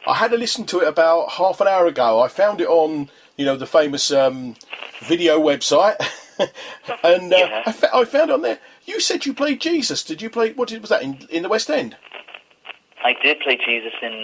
I had to listen to it about half an hour ago. I found it on, the famous video website, and I found it on there. You said you played Jesus. Did you play? Was that in the West End? I did play Jesus in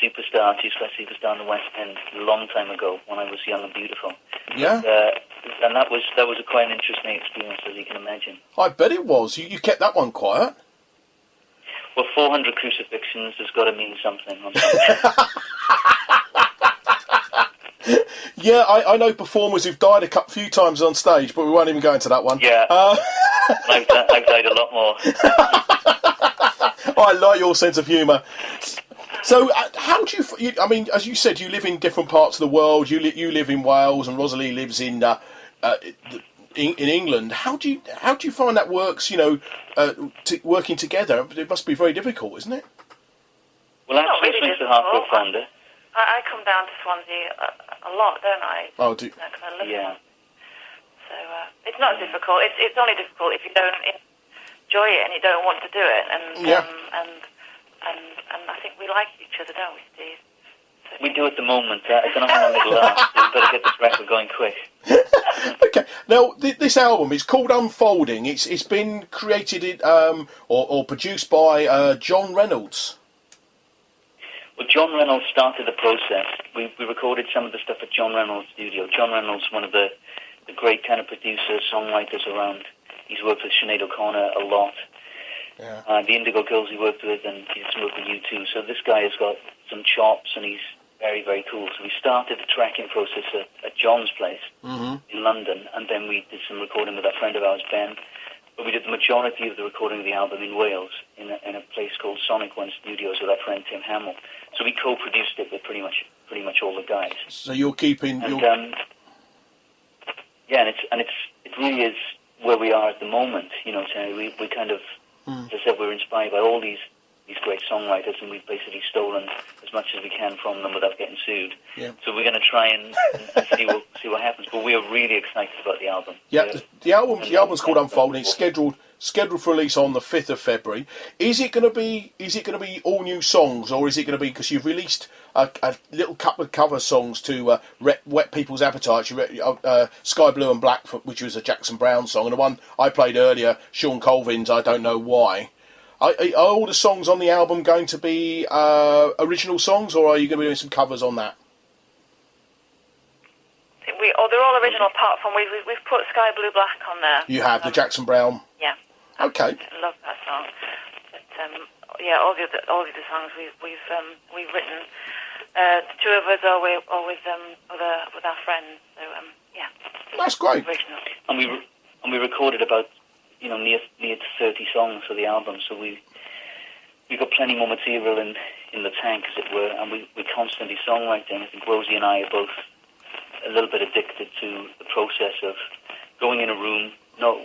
Superstar, Two-Square Superstar in the West End a long time ago when I was young and beautiful. Yeah. And that was quite an interesting experience, as you can imagine. I bet it was. You kept that one quiet. Well, 400 crucifixions has got to mean something. Yeah, I know performers who've died a few times on stage, but we won't even go into that one. Yeah, I've died a lot more. I like your sense of humour. So, how do you? I mean, as you said, you live in different parts of the world. You live in Wales, and Rosalie lives in England. How do you find that works? Working together. It must be very difficult, isn't it? Well, actually, since the Heartthrob founder, I come down to Swansea a lot, don't I? Oh, do you? Yeah. So it's not difficult. It's only difficult if you don't enjoy it and you don't want to do it. And I think we like each other, don't we, Steve? So we do at the moment. I don't know how long it'll last. We've got to get this record going quick. Okay. Now, this album is called Unfolding. It's been created or produced by John Reynolds. Well, John Reynolds started the process. We recorded some of the stuff at John Reynolds' studio. John Reynolds, one of the great kind of producers, songwriters around. He's worked with Sinead O'Connor a lot. Yeah. The Indigo Girls he worked with, and he's worked with U2. So this guy has got some chops, and he's very, very cool. So we started the tracking process at John's place in London, and then we did some recording with a friend of ours, Ben. But we did the majority of the recording of the album in Wales, in a place called Sonic One Studios with our friend Tim Hamill. So we co-produced it with pretty much all the guys. So you're keeping. It really is where we are at the moment. Terry, we kind of, as I said, we're inspired by all these great songwriters, and we've basically stolen as much as we can from them without getting sued. Yeah. So we're going to try and see what happens. But we are really excited about the album. Yeah, the album's called Unfolding. It's scheduled for release on the 5th of February. Is it going to be all new songs, or is it going to be, because you've released a little couple of cover songs to whet people's appetites? Sky Blue and Black, which was a Jackson Browne song, and the one I played earlier, Sean Colvin's I Don't Know Why. Are all the songs on the album going to be original songs, or are you going to be doing some covers on that? They're all original, apart from we've put Sky Blue Black on there. You have the Jackson Browne. Yeah. Okay. I love that song. But all the other songs we've written. The two of us are with our friends. So yeah. That's great. Original. And we recorded about near to 30 songs for the album. So we've got plenty more material in the tank, as it were, and we're constantly songwriting. I think Rosie and I are both a little bit addicted to the process of going in a room,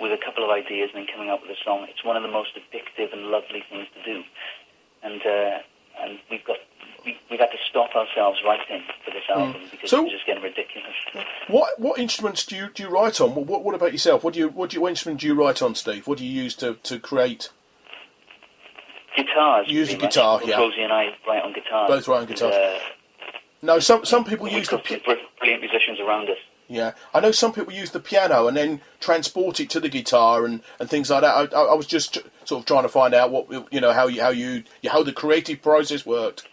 with a couple of ideas, and then coming up with a song. It's one of the most addictive and lovely things to do, and we've had to stop ourselves writing for this album because it was just getting ridiculous. What instruments do you write on? What about yourself? What instrument do you write on, Steve? What do you use to create? Guitars. You use a guitar, yeah. Rosie and I write on guitars. Both write on guitars. No, some people use the brilliant musicians around us. Yeah, I know some people use the piano and then transport it to the guitar and things like that. I was just sort of trying to find out what how the creative process worked.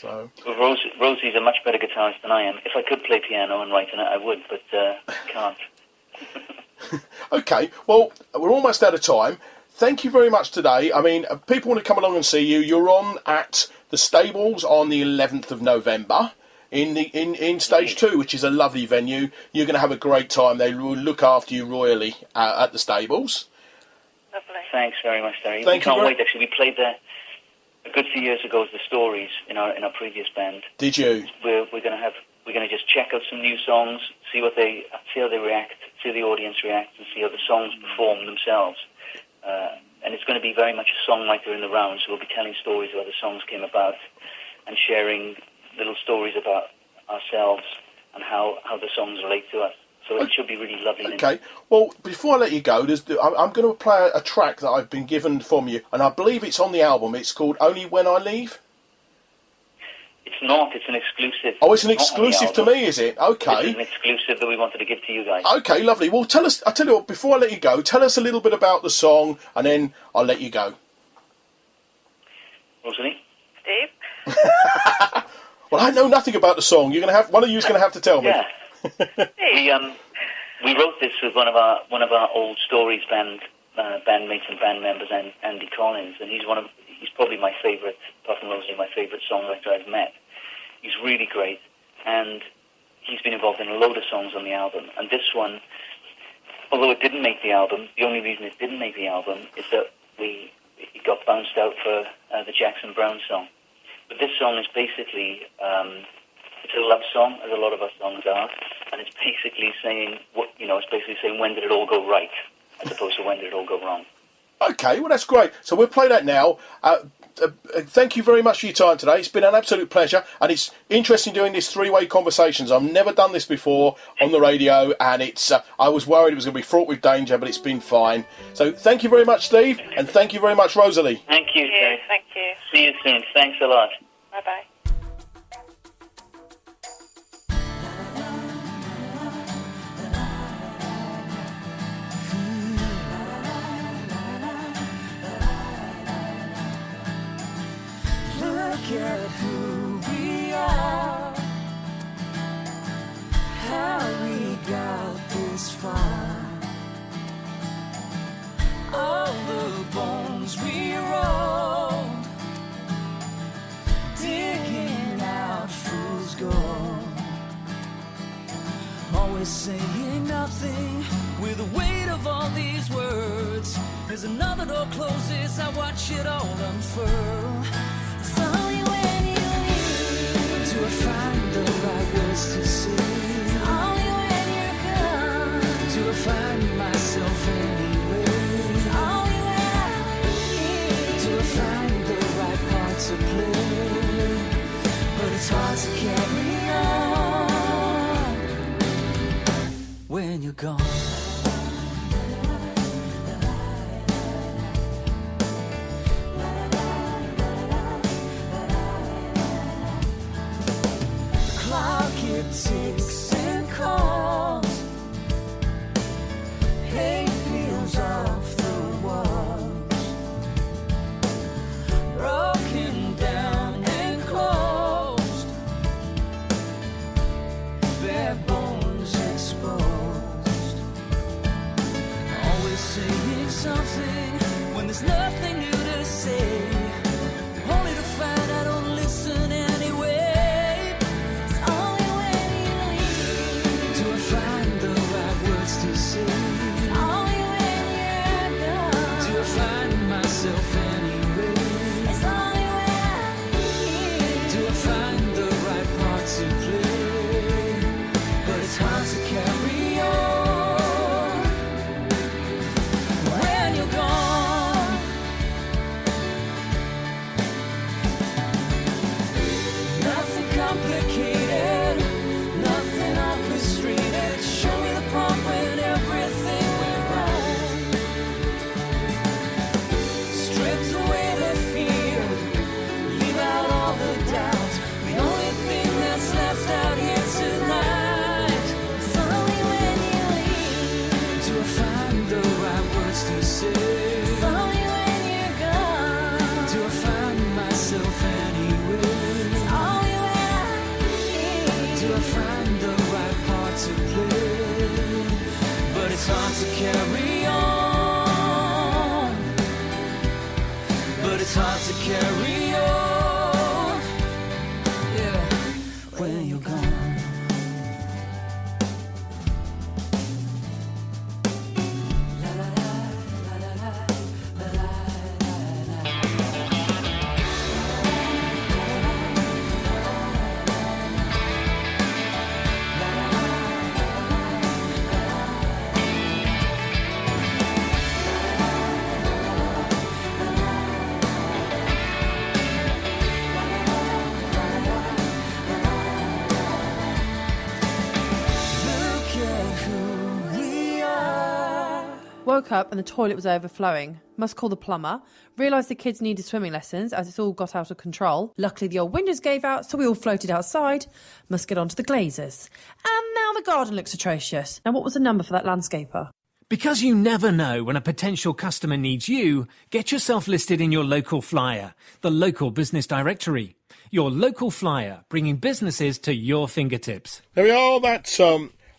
So. Well, Rosie's a much better guitarist than I am. If I could play piano and write on it, I would, but can't. Okay, well, we're almost out of time. Thank you very much today. I mean, people want to come along and see you. You're on at the Stables on the 11th of November in Stage 2, which is a lovely venue. You're going to have a great time. They will look after you royally at the Stables. Lovely. Thanks very much, Terry. We can't wait, actually. We played there a good few years ago as the Stories in our previous band. Did you? We're going to just check out some new songs, see how they react, see how the audience reacts, and see how the songs perform themselves. And it's going to be very much a songwriter in the round, so we'll be telling stories of how the songs came about and sharing little stories about ourselves and how the songs relate to us. So it should be really lovely. Okay. Well, before I let you go, I'm going to play a track that I've been given from you, and I believe it's on the album. It's called Only When I Leave. It's not. It's an exclusive. Oh, it's an Not on the exclusive to album. me, is it? This is Okay. an exclusive that we wanted to give to you guys. Okay, lovely. Well, I tell you what, before I let you go, tell us a little bit about the song, and then I'll let you go. Rosalie? Steve? Well, I know nothing about the song. One of you's going to have to tell me. Yeah. We wrote this with one of our old Stories bandmates and band members, Andy Collins, and he's probably my favourite, apart from Rosalie, my favourite songwriter I've met. He's really great, and he's been involved in a load of songs on the album. And this one, although it didn't make the album, the only reason it didn't make the album is that it got bounced out for the Jackson Browne song. But this song is basically, it's a love song, as a lot of our songs are, and it's basically saying, when did it all go right, as opposed to when did it all go wrong. Okay, well, that's great. So we'll play that now. Thank you very much for your time today. It's been an absolute pleasure, and it's interesting doing this three-way conversations. I've never done this before on the radio, and I was worried it was going to be fraught with danger, but it's been fine. So thank you very much, Steve, and thank you very much, Rosalie. Thank you, Steve. Thank you. See you soon. Thanks a lot. Bye-bye. Look at who we are, how we got this far. All the bones we rolled, digging out fool's gold. Always saying nothing with the weight of all these words. As another door closes, I watch it all unfurl. It's only when you leave do I find the right words to say. It's only when you're gone do I find myself anyway. It's only when I leave do I find the right part to play. But it's hard to carry on when you're gone. It ticks and calls, hate peels off the walls, broken down and closed, bare bones exposed. Always saying something when there's nothing new to say, only to find I don't listen anyway. It's only when you Woke up and the toilet was overflowing. Must call the plumber. Realised the kids needed swimming lessons as it's all got out of control. Luckily the old windows gave out, so we all floated outside. Must get on to the glazers. And now the garden looks atrocious. Now what was the number for that landscaper? Because you never know when a potential customer needs you, get yourself listed in your local flyer, the local business directory. Your local flyer, bringing businesses to your fingertips. There we are, that's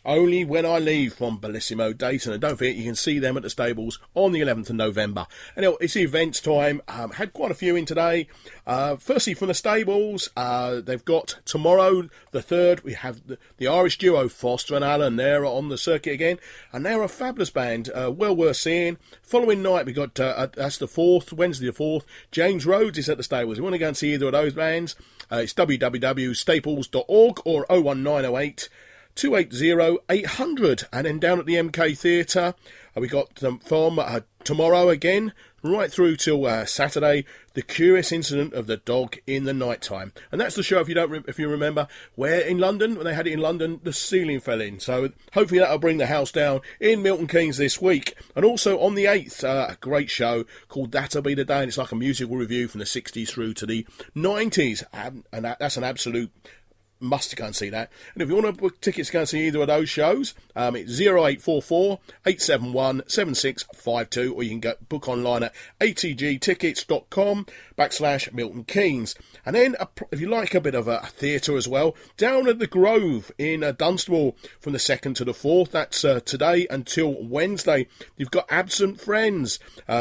Only When I Leave from Balsamo-deighton. And don't forget, you can see them at the stables on the 11th of November. And it's the events time. Had quite a few in today. Firstly, from the stables, they've got tomorrow, the 3rd, we have the Irish duo, Foster and Allen. They're on the circuit again. And they're a fabulous band, well worth seeing. Following night, we got, that's the 4th, Wednesday the 4th. James Rhodes is at the stables. If you want to go and see either of those bands, it's www.staples.org or 01908 280 800. And then down at the MK Theatre, we got them from tomorrow again, right through till Saturday, The Curious Incident of the Dog in the Nighttime. And that's the show, if you remember, where in London, when they had it in London, the ceiling fell in. So hopefully that'll bring the house down in Milton Keynes this week. And also on the 8th, a great show called That'll Be the Day, and it's like a musical review from the 60s through to the 90s. And that's an absolute must go and see that. And if you want to book tickets to go and see either of those shows, it's 0844 871 7652, or you can go book online at atgtickets.com/Milton Keynes. And then, if you like a bit of a theatre as well, down at the Grove in Dunstable from the 2nd to the 4th, that's today until Wednesday. You've got Absent Friends.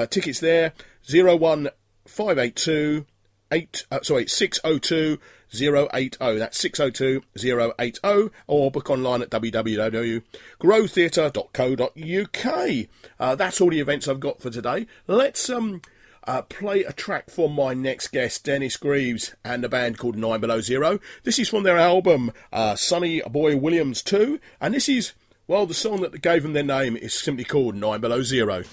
Tickets there, 01582 602 080. That's 602 080, or book online at www.growtheatre.co.uk. That's all the events I've got for today. Let's play a track from my next guest, Dennis Greaves, and a band called 9 Below Zero. This is from their album Sonny Boy Williams 2, and this is, well, the song that gave them their name is simply called 9 Below Zero.